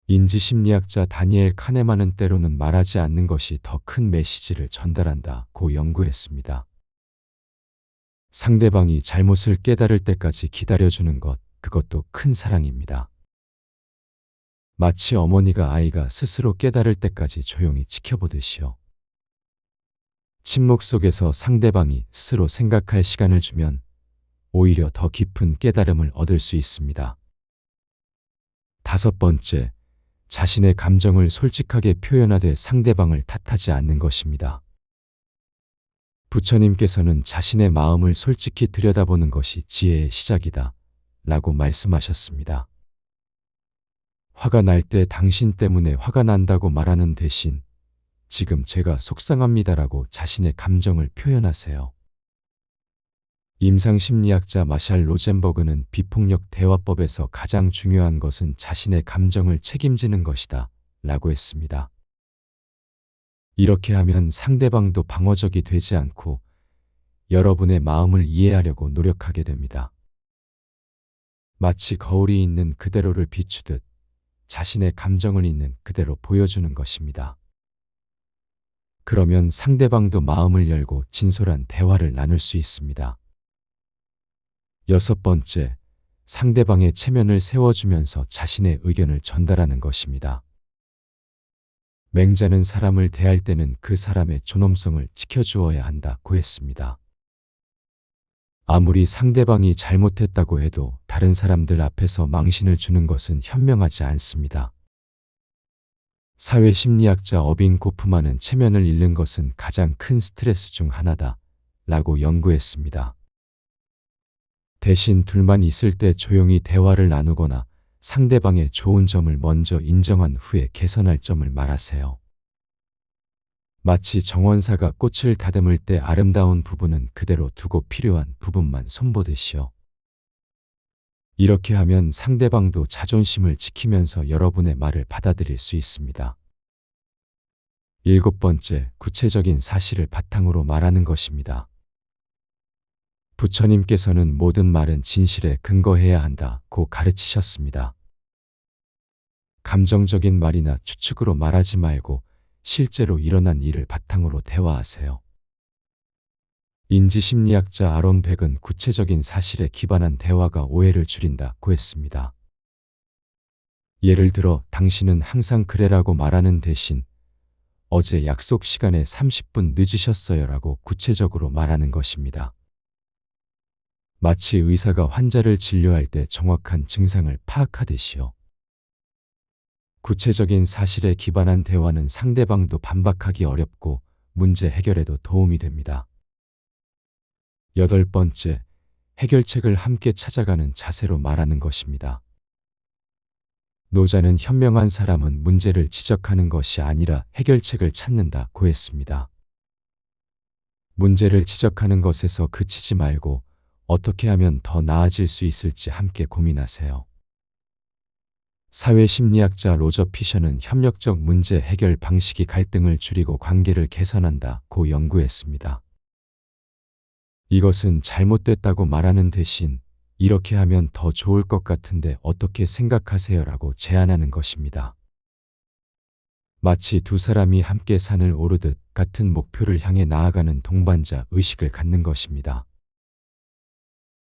인지심리학자 다니엘 카네만은 때로는 말하지 않는 것이 더 큰 메시지를 전달한다고 연구했습니다. 상대방이 잘못을 깨달을 때까지 기다려주는 것, 그것도 큰 사랑입니다. 마치 어머니가 아이가 스스로 깨달을 때까지 조용히 지켜보듯이요. 침묵 속에서 상대방이 스스로 생각할 시간을 주면 오히려 더 깊은 깨달음을 얻을 수 있습니다. 다섯 번째, 자신의 감정을 솔직하게 표현하되 상대방을 탓하지 않는 것입니다. 부처님께서는 자신의 마음을 솔직히 들여다보는 것이 지혜의 시작이다 라고 말씀하셨습니다. 화가 날 때 당신 때문에 화가 난다고 말하는 대신 지금 제가 속상합니다라고 자신의 감정을 표현하세요. 임상심리학자 마샬 로젠버그는 비폭력 대화법에서 가장 중요한 것은 자신의 감정을 책임지는 것이다 라고 했습니다. 이렇게 하면 상대방도 방어적이 되지 않고 여러분의 마음을 이해하려고 노력하게 됩니다. 마치 거울이 있는 그대로를 비추듯 자신의 감정을 있는 그대로 보여주는 것입니다. 그러면 상대방도 마음을 열고 진솔한 대화를 나눌 수 있습니다. 여섯 번째, 상대방의 체면을 세워주면서 자신의 의견을 전달하는 것입니다. 맹자는 사람을 대할 때는 그 사람의 존엄성을 지켜주어야 한다고 했습니다. 아무리 상대방이 잘못했다고 해도 다른 사람들 앞에서 망신을 주는 것은 현명하지 않습니다. 사회심리학자 어빙 고프만은 체면을 잃는 것은 가장 큰 스트레스 중 하나다 라고 연구했습니다. 대신 둘만 있을 때 조용히 대화를 나누거나 상대방의 좋은 점을 먼저 인정한 후에 개선할 점을 말하세요. 마치 정원사가 꽃을 다듬을 때 아름다운 부분은 그대로 두고 필요한 부분만 손보듯이요. 이렇게 하면 상대방도 자존심을 지키면서 여러분의 말을 받아들일 수 있습니다. 일곱 번째, 구체적인 사실을 바탕으로 말하는 것입니다. 부처님께서는 모든 말은 진실에 근거해야 한다고 가르치셨습니다. 감정적인 말이나 추측으로 말하지 말고 실제로 일어난 일을 바탕으로 대화하세요. 인지심리학자 아론 백은 구체적인 사실에 기반한 대화가 오해를 줄인다고 했습니다. 예를 들어 당신은 항상 그래라고 말하는 대신 어제 약속 시간에 30분 늦으셨어요라고 구체적으로 말하는 것입니다. 마치 의사가 환자를 진료할 때 정확한 증상을 파악하듯이요. 구체적인 사실에 기반한 대화는 상대방도 반박하기 어렵고 문제 해결에도 도움이 됩니다. 8번째, 해결책을 함께 찾아가는 자세로 말하는 것입니다. 노자는 현명한 사람은 문제를 지적하는 것이 아니라 해결책을 찾는다고 했습니다. 문제를 지적하는 것에서 그치지 말고 어떻게 하면 더 나아질 수 있을지 함께 고민하세요. 사회심리학자 로저 피셔는 협력적 문제 해결 방식이 갈등을 줄이고 관계를 개선한다고 연구했습니다. 이것은 잘못됐다고 말하는 대신 이렇게 하면 더 좋을 것 같은데 어떻게 생각하세요라고 제안하는 것입니다. 마치 두 사람이 함께 산을 오르듯 같은 목표를 향해 나아가는 동반자 의식을 갖는 것입니다.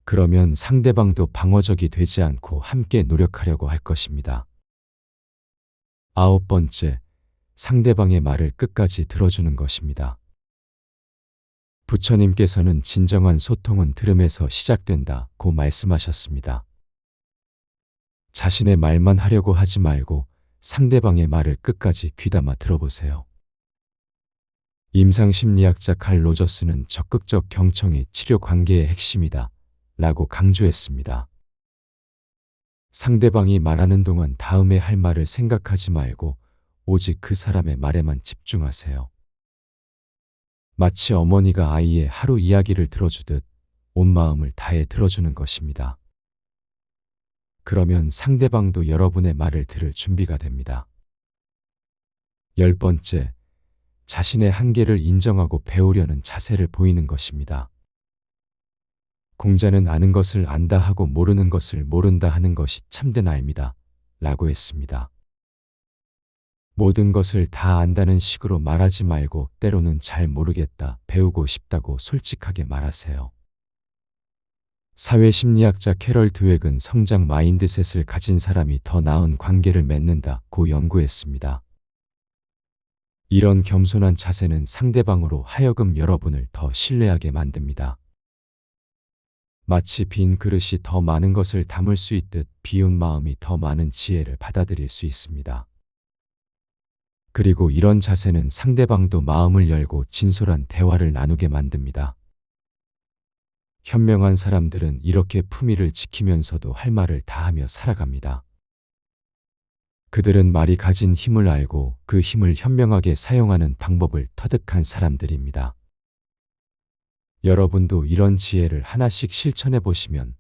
그러면 상대방도 방어적이 되지 않고 함께 노력하려고 할 것입니다. 9번째, 상대방의 말을 끝까지 들어주는 것입니다. 부처님께서는 진정한 소통은 들음에서 시작된다고 말씀하셨습니다. 자신의 말만 하려고 하지 말고 상대방의 말을 끝까지 귀담아 들어보세요. 임상심리학자 칼 로저스는 적극적 경청이 치료 관계의 핵심이다 라고 강조했습니다. 상대방이 말하는 동안 다음에 할 말을 생각하지 말고 오직 그 사람의 말에만 집중하세요. 마치 어머니가 아이의 하루 이야기를 들어주듯 온 마음을 다해 들어주는 것입니다. 그러면 상대방도 여러분의 말을 들을 준비가 됩니다. 10번째, 자신의 한계를 인정하고 배우려는 자세를 보이는 것입니다. 공자는 아는 것을 안다 하고 모르는 것을 모른다 하는 것이 참된 알미다 라고 했습니다. 모든 것을 다 안다는 식으로 말하지 말고 때로는 잘 모르겠다, 배우고 싶다고 솔직하게 말하세요. 사회심리학자 캐럴 드웩은 성장 마인드셋을 가진 사람이 더 나은 관계를 맺는다고 연구했습니다. 이런 겸손한 자세는 상대방으로 하여금 여러분을 더 신뢰하게 만듭니다. 마치 빈 그릇이 더 많은 것을 담을 수 있듯 비운 마음이 더 많은 지혜를 받아들일 수 있습니다. 그리고 이런 자세는 상대방도 마음을 열고 진솔한 대화를 나누게 만듭니다. 현명한 사람들은 이렇게 품위를 지키면서도 할 말을 다하며 살아갑니다. 그들은 말이 가진 힘을 알고 그 힘을 현명하게 사용하는 방법을 터득한 사람들입니다. 여러분도 이런 지혜를 하나씩 실천해 보시면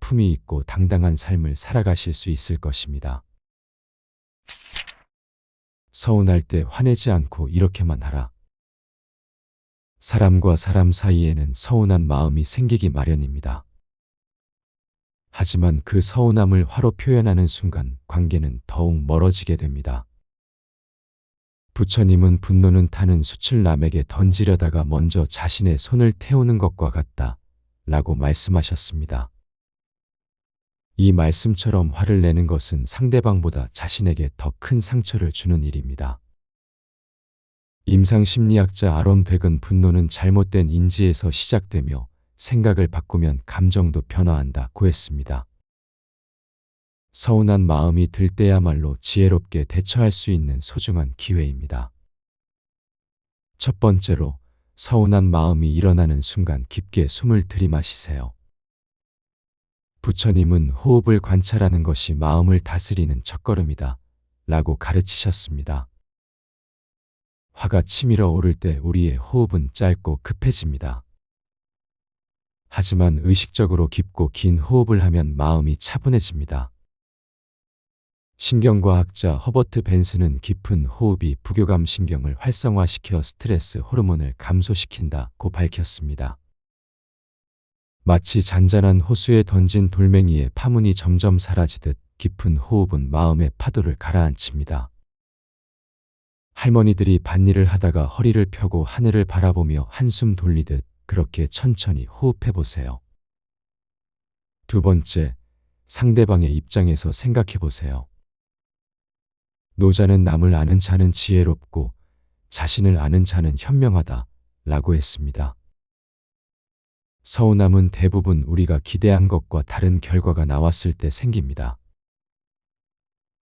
품위 있고 당당한 삶을 살아가실 수 있을 것입니다. 서운할 때 화내지 않고 이렇게만 하라. 사람과 사람 사이에는 서운한 마음이 생기기 마련입니다. 하지만 그 서운함을 화로 표현하는 순간 관계는 더욱 멀어지게 됩니다. 부처님은 분노는 타는 숯을 남에게 던지려다가 먼저 자신의 손을 태우는 것과 같다 라고 말씀하셨습니다. 이 말씀처럼 화를 내는 것은 상대방보다 자신에게 더 큰 상처를 주는 일입니다. 임상심리학자 아론 백은 분노는 잘못된 인지에서 시작되며 생각을 바꾸면 감정도 변화한다고 했습니다. 서운한 마음이 들 때야말로 지혜롭게 대처할 수 있는 소중한 기회입니다. 첫 번째로, 서운한 마음이 일어나는 순간 깊게 숨을 들이마시세요. 부처님은 호흡을 관찰하는 것이 마음을 다스리는 첫걸음이다 라고 가르치셨습니다. 화가 치밀어 오를 때 우리의 호흡은 짧고 급해집니다. 하지만 의식적으로 깊고 긴 호흡을 하면 마음이 차분해집니다. 신경과학자 허버트 벤슨은 깊은 호흡이 부교감 신경을 활성화시켜 스트레스 호르몬을 감소시킨다고 밝혔습니다. 마치 잔잔한 호수에 던진 돌멩이의 파문이 점점 사라지듯 깊은 호흡은 마음의 파도를 가라앉힙니다. 할머니들이 밭일을 하다가 허리를 펴고 하늘을 바라보며 한숨 돌리듯 그렇게 천천히 호흡해 보세요. 두 번째, 상대방의 입장에서 생각해 보세요. 노자는 남을 아는 자는 지혜롭고 자신을 아는 자는 현명하다 라고 했습니다. 서운함은 대부분 우리가 기대한 것과 다른 결과가 나왔을 때 생깁니다.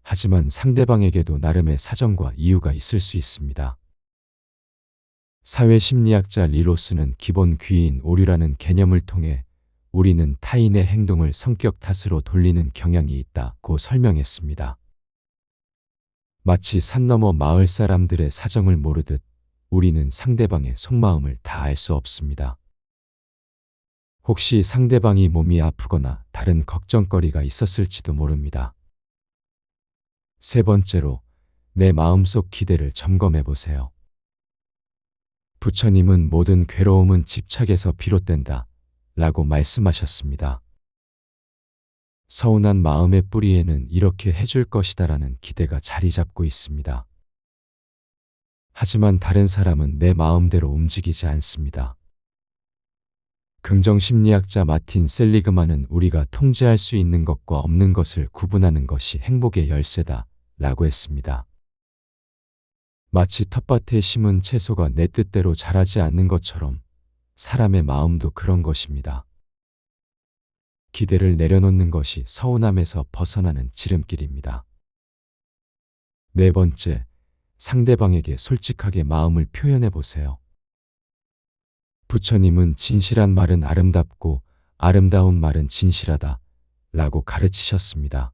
하지만 상대방에게도 나름의 사정과 이유가 있을 수 있습니다. 사회심리학자 리로스는 기본 귀인 오류라는 개념을 통해 우리는 타인의 행동을 성격 탓으로 돌리는 경향이 있다고 설명했습니다. 마치 산 너머 마을 사람들의 사정을 모르듯 우리는 상대방의 속마음을 다 알 수 없습니다. 혹시 상대방이 몸이 아프거나 다른 걱정거리가 있었을지도 모릅니다. 세 번째로, 내 마음속 기대를 점검해 보세요. 부처님은 모든 괴로움은 집착에서 비롯된다 라고 말씀하셨습니다. 서운한 마음의 뿌리에는 이렇게 해줄 것이다 라는 기대가 자리 잡고 있습니다. 하지만 다른 사람은 내 마음대로 움직이지 않습니다. 긍정심리학자 마틴 셀리그만은 우리가 통제할 수 있는 것과 없는 것을 구분하는 것이 행복의 열쇠다 라고 했습니다. 마치 텃밭에 심은 채소가 내 뜻대로 자라지 않는 것처럼 사람의 마음도 그런 것입니다. 기대를 내려놓는 것이 서운함에서 벗어나는 지름길입니다. 네 번째, 상대방에게 솔직하게 마음을 표현해 보세요. 부처님은 진실한 말은 아름답고 아름다운 말은 진실하다 라고 가르치셨습니다.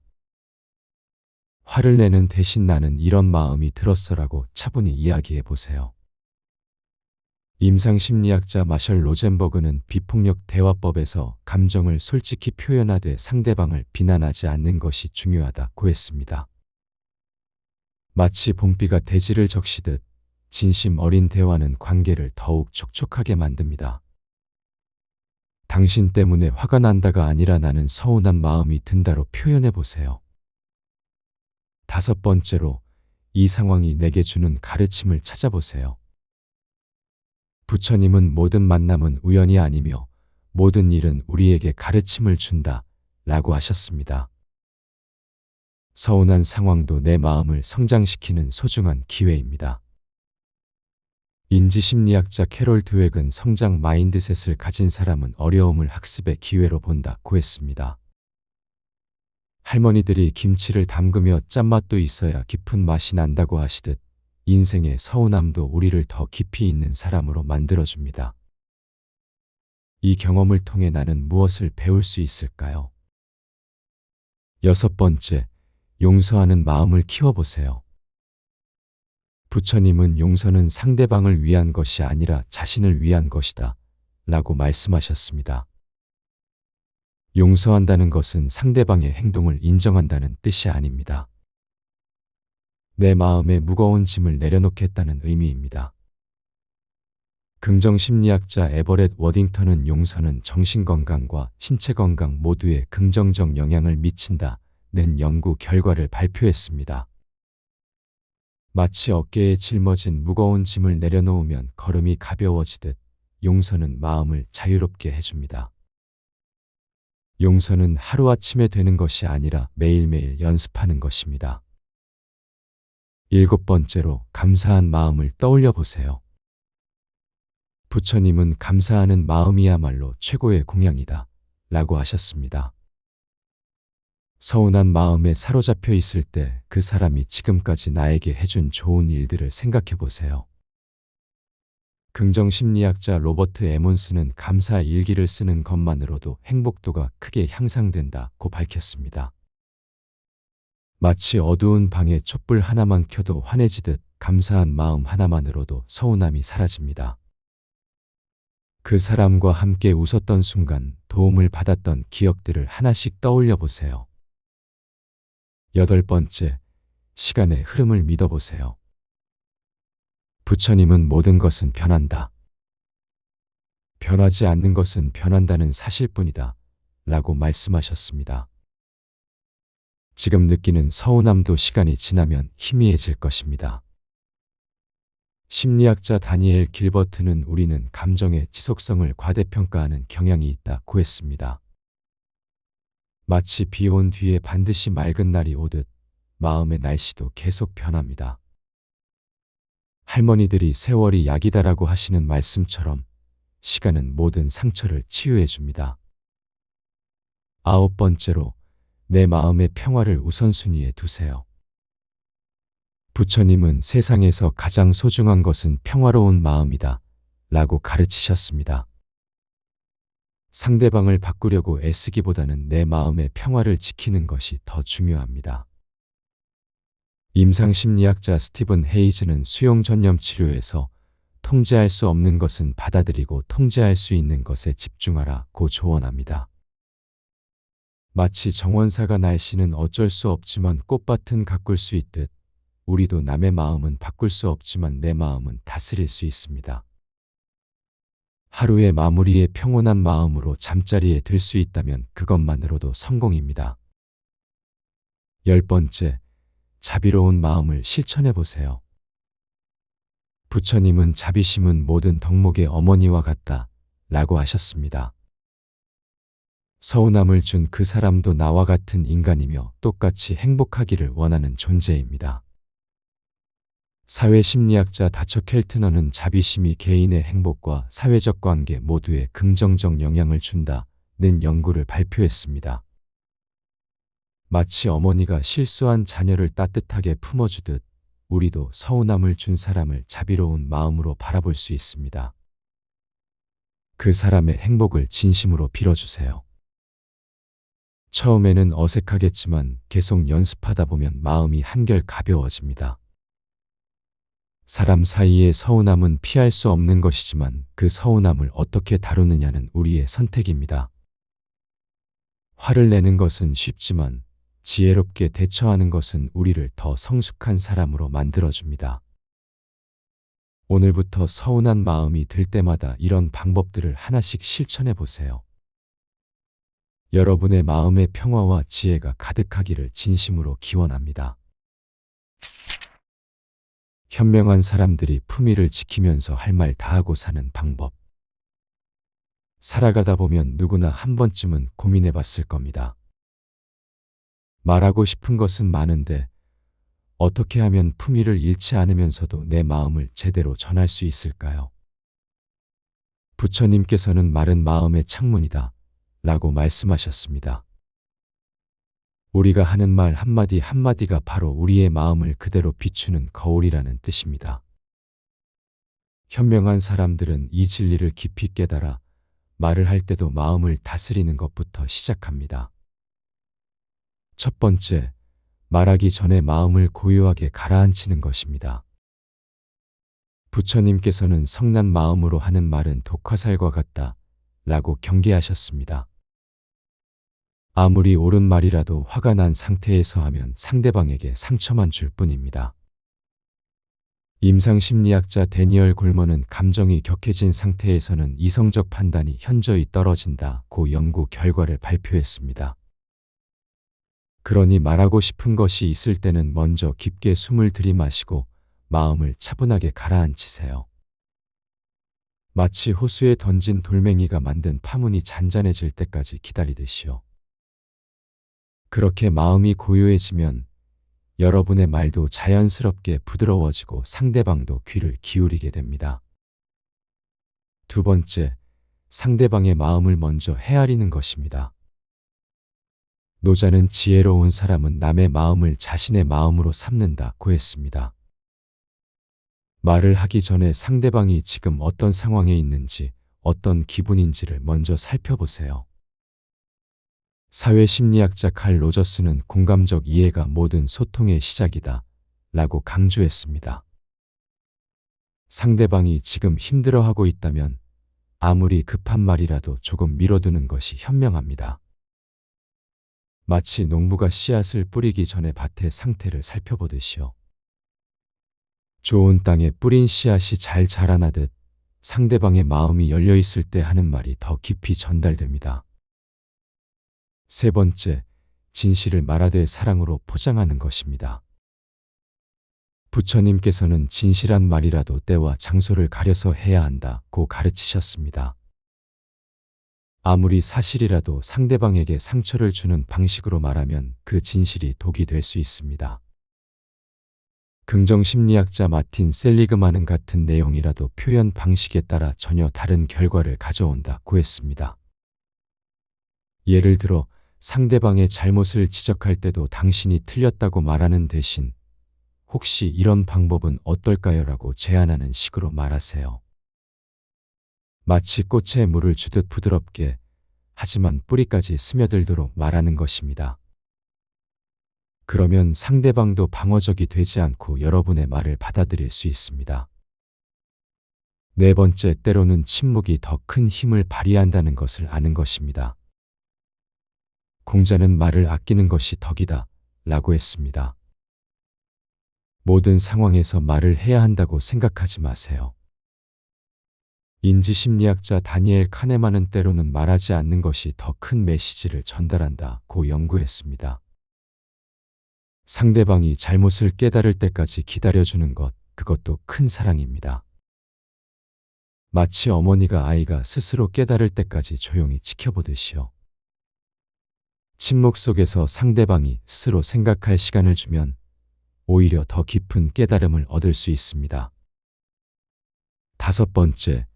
화를 내는 대신 나는 이런 마음이 들었어라고 차분히 이야기해 보세요. 임상심리학자 마셜 로젠버그는 비폭력 대화법에서 감정을 솔직히 표현하되 상대방을 비난하지 않는 것이 중요하다고 했습니다. 마치 봄비가 대지를 적시듯 진심 어린 대화는 관계를 더욱 촉촉하게 만듭니다. 당신 때문에 화가 난다가 아니라 나는 서운한 마음이 든다로 표현해 보세요. 다섯 번째로, 이 상황이 내게 주는 가르침을 찾아보세요. 부처님은 모든 만남은 우연이 아니며 모든 일은 우리에게 가르침을 준다 라고 하셨습니다. 서운한 상황도 내 마음을 성장시키는 소중한 기회입니다. 인지심리학자 캐롤 드웩은 성장 마인드셋을 가진 사람은 어려움을 학습의 기회로 본다고 했습니다. 할머니들이 김치를 담그며 짠맛도 있어야 깊은 맛이 난다고 하시듯 인생의 서운함도 우리를 더 깊이 있는 사람으로 만들어줍니다. 이 경험을 통해 나는 무엇을 배울 수 있을까요? 여섯 번째, 용서하는 마음을 키워보세요. 부처님은 용서는 상대방을 위한 것이 아니라 자신을 위한 것이다 라고 말씀하셨습니다. 용서한다는 것은 상대방의 행동을 인정한다는 뜻이 아닙니다. 내 마음에 무거운 짐을 내려놓겠다는 의미입니다. 긍정심리학자 에버렛 워딩턴은 용서는 정신건강과 신체건강 모두에 긍정적 영향을 미친다는 연구 결과를 발표했습니다. 마치 어깨에 짊어진 무거운 짐을 내려놓으면 걸음이 가벼워지듯 용서는 마음을 자유롭게 해줍니다. 용서는 하루아침에 되는 것이 아니라 매일매일 연습하는 것입니다. 일곱 번째로, 감사한 마음을 떠올려 보세요. 부처님은 감사하는 마음이야말로 최고의 공양이다 라고 하셨습니다. 서운한 마음에 사로잡혀 있을 때 그 사람이 지금까지 나에게 해준 좋은 일들을 생각해 보세요. 긍정심리학자 로버트 에몬스는 감사 일기를 쓰는 것만으로도 행복도가 크게 향상된다고 밝혔습니다. 마치 어두운 방에 촛불 하나만 켜도 환해지듯 감사한 마음 하나만으로도 서운함이 사라집니다. 그 사람과 함께 웃었던 순간, 도움을 받았던 기억들을 하나씩 떠올려 보세요. 여덟 번째, 시간의 흐름을 믿어보세요. 부처님은 모든 것은 변한다. 변하지 않는 것은 변한다는 사실뿐이다 라고 말씀하셨습니다. 지금 느끼는 서운함도 시간이 지나면 희미해질 것입니다. 심리학자 다니엘 길버트는 우리는 감정의 지속성을 과대평가하는 경향이 있다고 했습니다. 마치 비 온 뒤에 반드시 맑은 날이 오듯 마음의 날씨도 계속 변합니다. 할머니들이 세월이 약이다라고 하시는 말씀처럼 시간은 모든 상처를 치유해 줍니다. 9번째로, 내 마음의 평화를 우선순위에 두세요. 부처님은 세상에서 가장 소중한 것은 평화로운 마음이다 라고 가르치셨습니다. 상대방을 바꾸려고 애쓰기보다는 내 마음의 평화를 지키는 것이 더 중요합니다. 임상심리학자 스티븐 헤이즈는 수용 전념 치료에서 통제할 수 없는 것은 받아들이고 통제할 수 있는 것에 집중하라고 조언합니다. 마치 정원사가 날씨는 어쩔 수 없지만 꽃밭은 가꿀 수 있듯 우리도 남의 마음은 바꿀 수 없지만 내 마음은 다스릴 수 있습니다. 하루의 마무리에 평온한 마음으로 잠자리에 들 수 있다면 그것만으로도 성공입니다. 10번째, 자비로운 마음을 실천해 보세요. 부처님은 자비심은 모든 덕목의 어머니와 같다 라고 하셨습니다. 서운함을 준 그 사람도 나와 같은 인간이며 똑같이 행복하기를 원하는 존재입니다. 사회심리학자 다처 켈트너는 자비심이 개인의 행복과 사회적 관계 모두에 긍정적 영향을 준다는 연구를 발표했습니다. 마치 어머니가 실수한 자녀를 따뜻하게 품어주듯 우리도 서운함을 준 사람을 자비로운 마음으로 바라볼 수 있습니다. 그 사람의 행복을 진심으로 빌어주세요. 처음에는 어색하겠지만 계속 연습하다 보면 마음이 한결 가벼워집니다. 사람 사이의 서운함은 피할 수 없는 것이지만 그 서운함을 어떻게 다루느냐는 우리의 선택입니다. 화를 내는 것은 쉽지만 지혜롭게 대처하는 것은 우리를 더 성숙한 사람으로 만들어줍니다. 오늘부터 서운한 마음이 들 때마다 이런 방법들을 하나씩 실천해 보세요. 여러분의 마음의 평화와 지혜가 가득하기를 진심으로 기원합니다. 현명한 사람들이 품위를 지키면서 할 말 다하고 사는 방법. 살아가다 보면 누구나 한 번쯤은 고민해 봤을 겁니다. 말하고 싶은 것은 많은데 어떻게 하면 품위를 잃지 않으면서도 내 마음을 제대로 전할 수 있을까요? 부처님께서는 말은 마음의 창문이다 라고 말씀하셨습니다. 우리가 하는 말 한마디 한마디가 바로 우리의 마음을 그대로 비추는 거울이라는 뜻입니다. 현명한 사람들은 이 진리를 깊이 깨달아 말을 할 때도 마음을 다스리는 것부터 시작합니다. 첫 번째, 말하기 전에 마음을 고요하게 가라앉히는 것입니다. 부처님께서는 성난 마음으로 하는 말은 독화살과 같다 라고 경계하셨습니다. 아무리 옳은 말이라도 화가 난 상태에서 하면 상대방에게 상처만 줄 뿐입니다. 임상심리학자 데니얼 골먼은 감정이 격해진 상태에서는 이성적 판단이 현저히 떨어진다고 연구 결과를 발표했습니다. 그러니 말하고 싶은 것이 있을 때는 먼저 깊게 숨을 들이마시고 마음을 차분하게 가라앉히세요. 마치 호수에 던진 돌멩이가 만든 파문이 잔잔해질 때까지 기다리듯이요. 그렇게 마음이 고요해지면 여러분의 말도 자연스럽게 부드러워지고 상대방도 귀를 기울이게 됩니다. 두 번째, 상대방의 마음을 먼저 헤아리는 것입니다. 노자는 지혜로운 사람은 남의 마음을 자신의 마음으로 삼는다고 했습니다. 말을 하기 전에 상대방이 지금 어떤 상황에 있는지, 어떤 기분인지를 먼저 살펴보세요. 사회심리학자 칼 로저스는 공감적 이해가 모든 소통의 시작이다 라고 강조했습니다. 상대방이 지금 힘들어하고 있다면 아무리 급한 말이라도 조금 미뤄두는 것이 현명합니다. 마치 농부가 씨앗을 뿌리기 전에 밭의 상태를 살펴보듯이요. 좋은 땅에 뿌린 씨앗이 잘 자라나듯 상대방의 마음이 열려 있을 때 하는 말이 더 깊이 전달됩니다. 세 번째, 진실을 말하되 사랑으로 포장하는 것입니다. 부처님께서는 진실한 말이라도 때와 장소를 가려서 해야 한다고 가르치셨습니다. 아무리 사실이라도 상대방에게 상처를 주는 방식으로 말하면 그 진실이 독이 될 수 있습니다. 긍정심리학자 마틴 셀리그만은 같은 내용이라도 표현 방식에 따라 전혀 다른 결과를 가져온다고 했습니다. 예를 들어 상대방의 잘못을 지적할 때도 당신이 틀렸다고 말하는 대신 혹시 이런 방법은 어떨까요? 라고 제안하는 식으로 말하세요. 마치 꽃에 물을 주듯 부드럽게 하지만 뿌리까지 스며들도록 말하는 것입니다. 그러면 상대방도 방어적이 되지 않고 여러분의 말을 받아들일 수 있습니다. 네 번째, 때로는 침묵이 더 큰 힘을 발휘한다는 것을 아는 것입니다. 공자는 말을 아끼는 것이 덕이다 라고 했습니다. 모든 상황에서 말을 해야 한다고 생각하지 마세요. 인지심리학자 다니엘 카네만은 때로는 말하지 않는 것이 더 큰 메시지를 전달한다고 연구했습니다. 상대방이 잘못을 깨달을 때까지 기다려주는 것, 그것도 큰 사랑입니다. 마치 어머니가 아이가 스스로 깨달을 때까지 조용히 지켜보듯이요. 침묵 속에서 상대방이 스스로 생각할 시간을 주면 오히려 더 깊은 깨달음을 얻을 수 있습니다. 다섯 번째,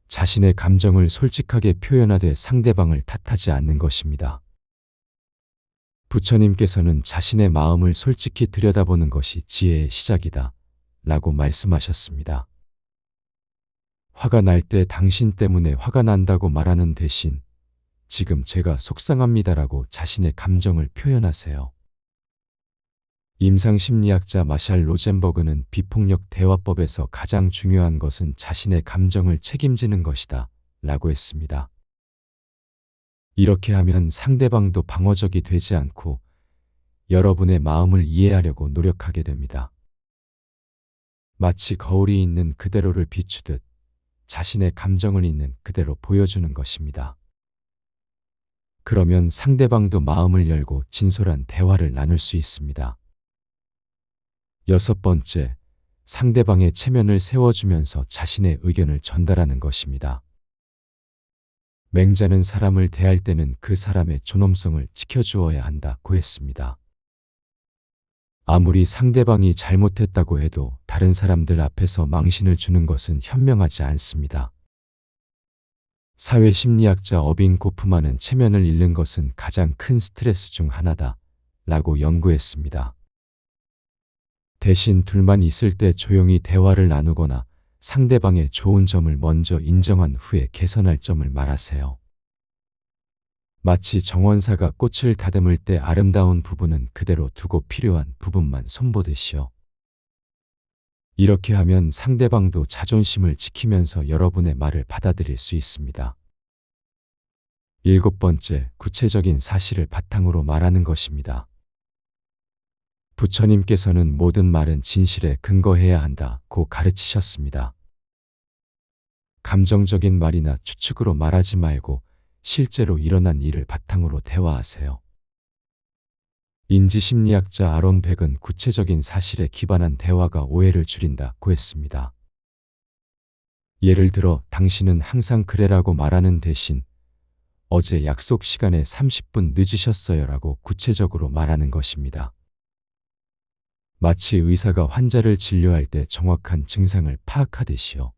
자신의 감정을 솔직하게 표현하되 상대방을 탓하지 않는 것입니다. 부처님께서는 자신의 마음을 솔직히 들여다보는 것이 지혜의 시작이다 라고 말씀하셨습니다. 화가 날 때 당신 때문에 화가 난다고 말하는 대신 지금 제가 속상합니다라고 자신의 감정을 표현하세요. 임상심리학자 마샬 로젠버그는 비폭력 대화법에서 가장 중요한 것은 자신의 감정을 책임지는 것이다 라고 했습니다. 이렇게 하면 상대방도 방어적이 되지 않고 여러분의 마음을 이해하려고 노력하게 됩니다. 마치 거울이 있는 그대로를 비추듯 자신의 감정을 있는 그대로 보여주는 것입니다. 그러면 상대방도 마음을 열고 진솔한 대화를 나눌 수 있습니다. 여섯 번째, 상대방의 체면을 세워주면서 자신의 의견을 전달하는 것입니다. 맹자는 사람을 대할 때는 그 사람의 존엄성을 지켜주어야 한다고 했습니다. 아무리 상대방이 잘못했다고 해도 다른 사람들 앞에서 망신을 주는 것은 현명하지 않습니다. 사회심리학자 어빙 고프만은 체면을 잃는 것은 가장 큰 스트레스 중 하나다 라고 연구했습니다. 대신 둘만 있을 때 조용히 대화를 나누거나 상대방의 좋은 점을 먼저 인정한 후에 개선할 점을 말하세요. 마치 정원사가 꽃을 다듬을 때 아름다운 부분은 그대로 두고 필요한 부분만 손보듯이요. 이렇게 하면 상대방도 자존심을 지키면서 여러분의 말을 받아들일 수 있습니다. 일곱 번째, 구체적인 사실을 바탕으로 말하는 것입니다. 부처님께서는 모든 말은 진실에 근거해야 한다고 가르치셨습니다. 감정적인 말이나 추측으로 말하지 말고 실제로 일어난 일을 바탕으로 대화하세요. 인지심리학자 아론 백은 구체적인 사실에 기반한 대화가 오해를 줄인다고 했습니다. 예를 들어 당신은 항상 그래라고 말하는 대신 어제 약속 시간에 30분 늦으셨어요 라고 구체적으로 말하는 것입니다. 마치 의사가 환자를 진료할 때 정확한 증상을 파악하듯이요.